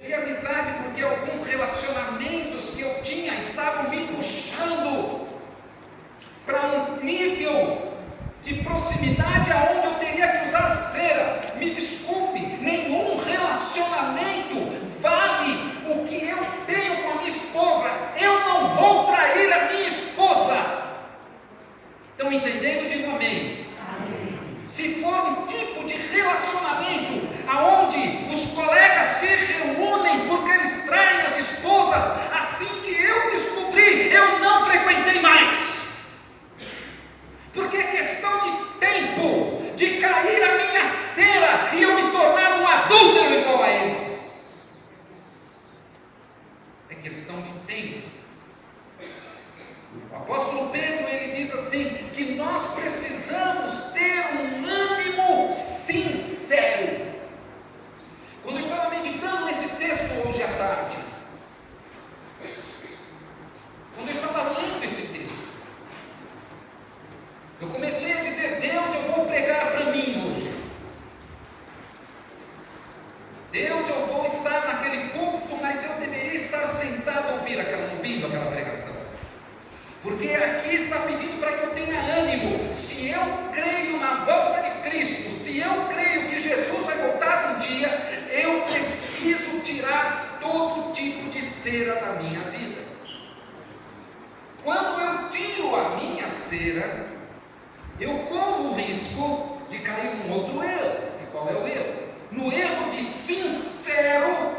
de amizade, porque alguns relacionamentos que eu tinha estavam me puxando para um nível de proximidade aonde eu teria que usar cera. Me desculpe, nenhum relacionamento vale o que eu tenho com a minha esposa. Eu não vou trair a minha esposa. Estão entendendo? Digo amém. Se for um tipo de relacionamento aonde os colegas se reúnem porque eles traem as esposas, assim que eu descobri, eu não frequentei mais. Porque é questão de tempo de cair a minha cera e eu me tornar um adúltero igual a eles. É questão de tempo. O apóstolo Pedro, ele diz assim, que nós precisamos ter um ânimo sincero. Quando eu estava meditando nesse texto hoje à tarde, quando eu estava lendo esse texto, eu comecei a dizer: Deus, eu vou pregar para mim hoje. Deus, eu vou estar naquele culto, mas eu deveria estar sentado ouvindo aquela pregação. Porque aqui está pedindo para que eu tenha ânimo. Se eu creio na volta de Cristo, se eu creio que Jesus vai voltar um dia, eu preciso tirar todo tipo de cera da minha vida. Quando eu tiro a minha cera, eu corro o risco de cair num outro erro. E qual é o erro? No erro de sincero,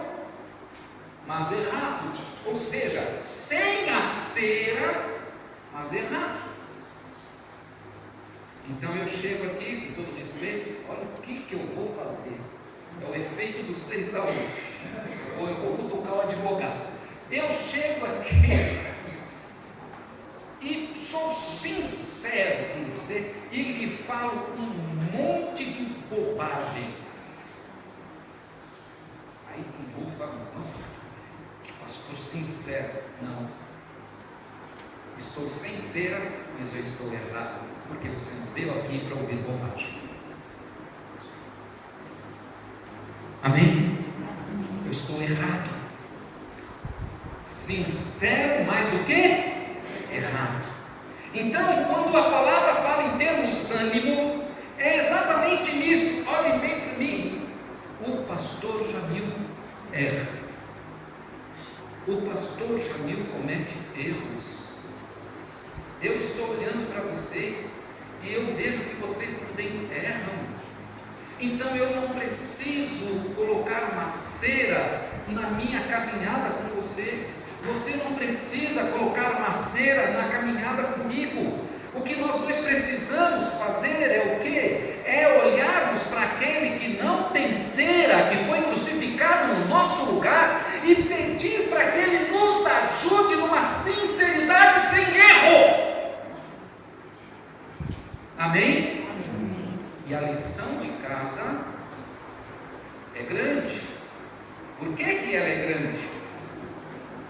mas errado. Ou seja, sem a cera, mas errado. Então eu chego aqui, com todo respeito, olha o que eu vou fazer. É o efeito do 6 a 1. Ou eu vou cutucar o advogado. Eu chego aqui e sou sincero com você e lhe falo um monte de bobagem. Aí o povo fala: nossa, que pastor sincero. Não. Estou sem cera, mas eu estou errado, porque você não veio aqui para ouvir bobagem. Amém? Eu estou errado. Sincero, mas o que? Errado. Então, quando a palavra fala em termos ânimo, é exatamente nisso. Olhem bem para mim. O pastor Jamil erra. O pastor Jamil comete erros. Eu estou olhando para vocês e eu vejo que vocês também erram. Então eu não preciso colocar uma cera na minha caminhada com você. Você não precisa colocar uma cera na caminhada comigo. O que nós dois precisamos fazer é o quê? É olharmos para aquele que não tem cera, que foi crucificado no nosso lugar, e pedir para que ele nos ajude numa sinceridade sem erro. Amém? Amém. E a lição de casa é grande. Por que ela é grande?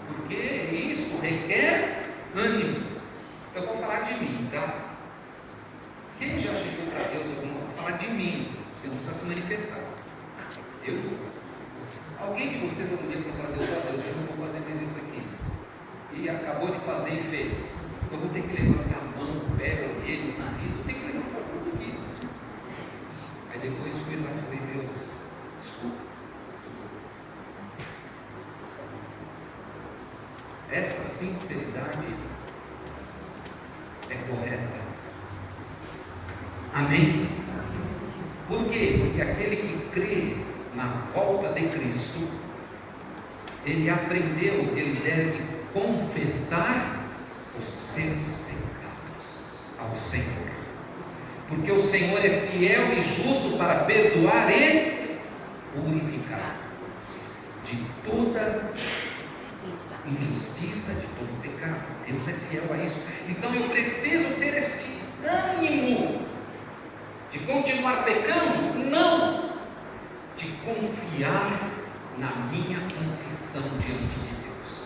Porque isso requer ânimo. Eu vou falar de mim, tá? Quem já chegou para Deus alguma coisa? Falar de mim. Você não precisa se manifestar. Eu? Alguém de vocês algum dia falou para Deus: ó Deus, eu não vou fazer mais isso aqui. E acabou de fazer e fez. Eu vou ter que levantar a mão, o pé, o orelha, o nariz, eu tenho que levantar tudo aqui. Aí depois fui lá e falei: Deus, desculpa. Essa sinceridade é correta. Amém? Por quê? Porque aquele que crê na volta de Cristo, ele aprendeu que ele deve confessar os seus pecados ao Senhor, porque o Senhor é fiel e justo para perdoar e purificar de toda injustiça, de todo pecado. Deus é fiel a isso. Então eu preciso ter este ânimo de continuar pecando? Não, de confiar na minha confissão diante de Deus,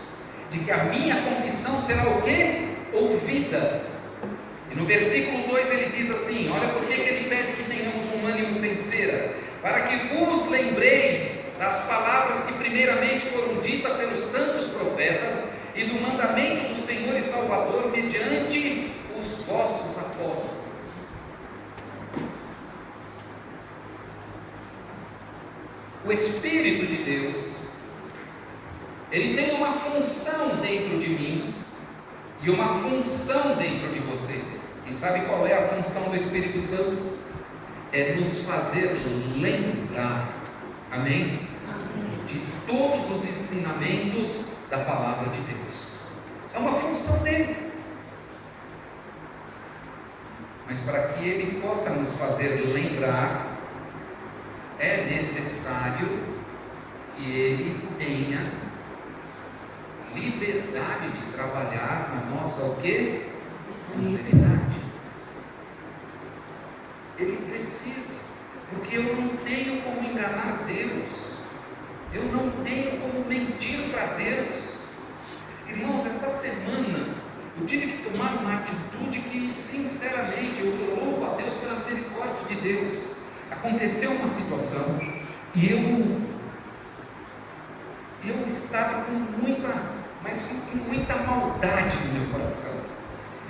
de que a minha confissão será o quê? Ouvida. E no versículo 2 ele diz assim: olha por que ele pede que tenhamos um ânimo sem cera: para que vos lembreis das palavras que primeiramente prometida pelos santos profetas e do mandamento do Senhor e Salvador mediante os vossos apóstolos. O Espírito de Deus, ele tem uma função dentro de mim e uma função dentro de você. E sabe qual é a função do Espírito Santo? É nos fazer lembrar, amém? De todos os ensinamentos da palavra de Deus. É uma função dele. Mas para que ele possa nos fazer lembrar, é necessário que ele tenha liberdade de trabalhar na nossa o quê? Sinceridade. Ele precisa, porque eu não tenho como enganar Deus, eu não tenho como mentir para Deus. Irmãos, essa semana eu tive que tomar uma atitude que, sinceramente, eu louvo a Deus pela misericórdia de Deus. Aconteceu uma situação e eu estava com muita maldade no meu coração.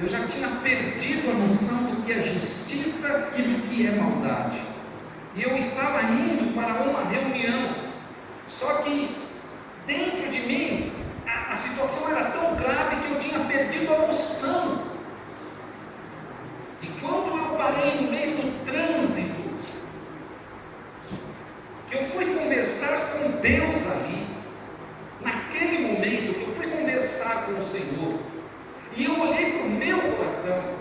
Eu já tinha perdido a noção do que é justiça e do que é maldade. E eu estava indo para uma reunião, só que dentro de mim a situação era tão grave que eu tinha perdido a noção. E quando eu parei no meio do trânsito, que eu fui conversar com Deus ali, naquele momento que eu fui conversar com o Senhor, e eu olhei para o meu coração,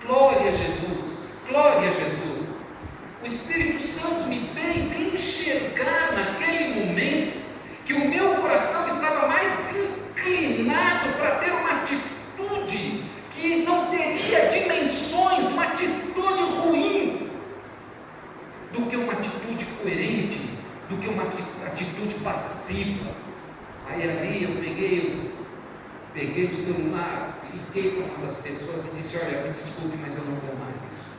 glória a Jesus, glória a Jesus. O Espírito Santo me fez enxergar naquele momento que o meu coração estava mais inclinado para ter uma atitude que não teria dimensões, uma atitude ruim, do que uma atitude coerente, do que uma atitude passiva. Aí ali eu peguei o celular, liguei para uma das pessoas e disse: olha, me desculpe, mas eu não vou mais.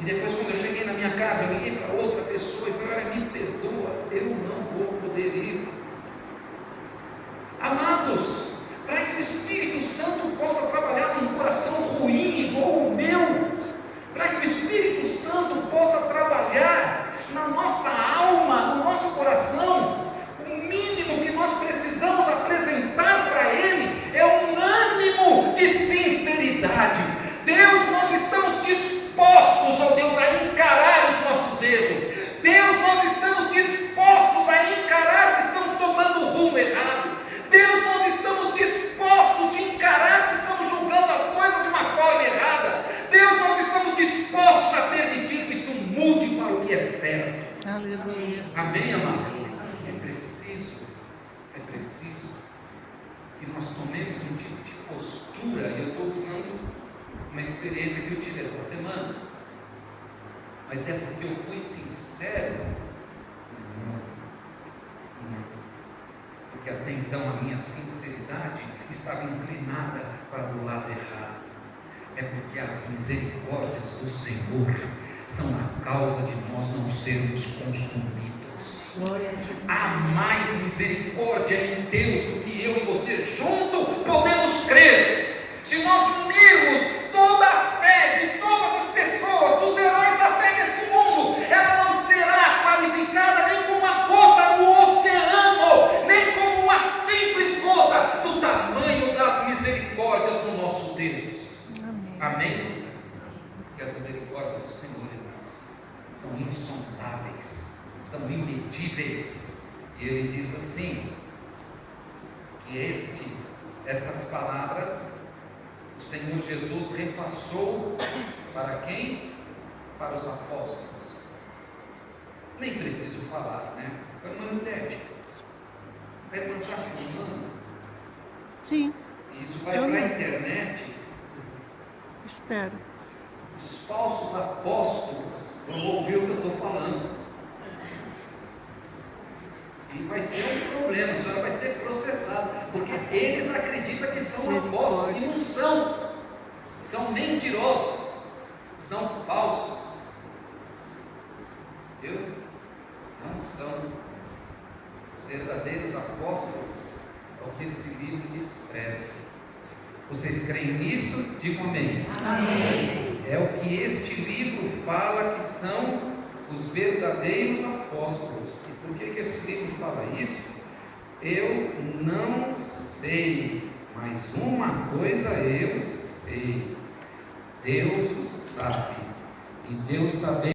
E depois, quando eu cheguei na minha casa, eu liguei para outra pessoa e falei: olha, me perdoa, eu não vou poder ir. Amados, para que o Espírito Santo possa trabalhar num coração ruim igual o meu, para que o Espírito Santo possa trabalhar na nossa alma, no nosso coração, o mínimo que nós precisamos apresentar para Ele é um ânimo de sinceridade. Deus, nós estamos dispostos, ó Deus, a encarar os nossos erros. Deus, nós estamos dispostos a encarar que estamos tomando o rumo errado. Deus, nós estamos dispostos de encarar que estamos julgando as coisas de uma forma errada. Deus, nós estamos dispostos a permitir que Tu mude para o que é certo. Aleluia. Amém, amados? É preciso que nós tomemos um tipo de postura, e eu estou usando uma experiência que eu tive essa semana, mas é porque eu fui sincero. Não. Porque até então a minha sinceridade estava inclinada para o lado errado. É porque as misericórdias do Senhor são a causa de nós não sermos consumidos. Há mais misericórdia em Deus do que eu e você junto podemos crer. Se nós unirmos toda a fé de todas as pessoas, dos heróis da fé neste mundo, ela não será qualificada nem como uma gota no oceano, nem como uma simples gota do tamanho das misericórdias do nosso Deus. Amém? Que as misericórdias do Senhor, irmãos, são insondáveis, são imedíveis. E Ele diz assim, que estas palavras o Senhor Jesus repassou para quem? Para os apóstolos. Nem preciso falar, né? Irmã Tete, a irmã está filmando? Sim. Isso vai para a internet. Espero. Os falsos apóstolos vão ouvir o que eu estou falando. E vai ser um problema, a senhora vai ser processada, porque eles acreditam que são apóstolos e não são. São mentirosos, são falsos. Viu? Não são. verdadeiros apóstolos, é o que esse livro descreve. Vocês creem nisso? Digam amém. Amém. É o que este livro fala que são os verdadeiros apóstolos. E por que esse livro fala isso? Eu não sei, mas uma coisa eu sei: Deus o sabe, e Deus sabe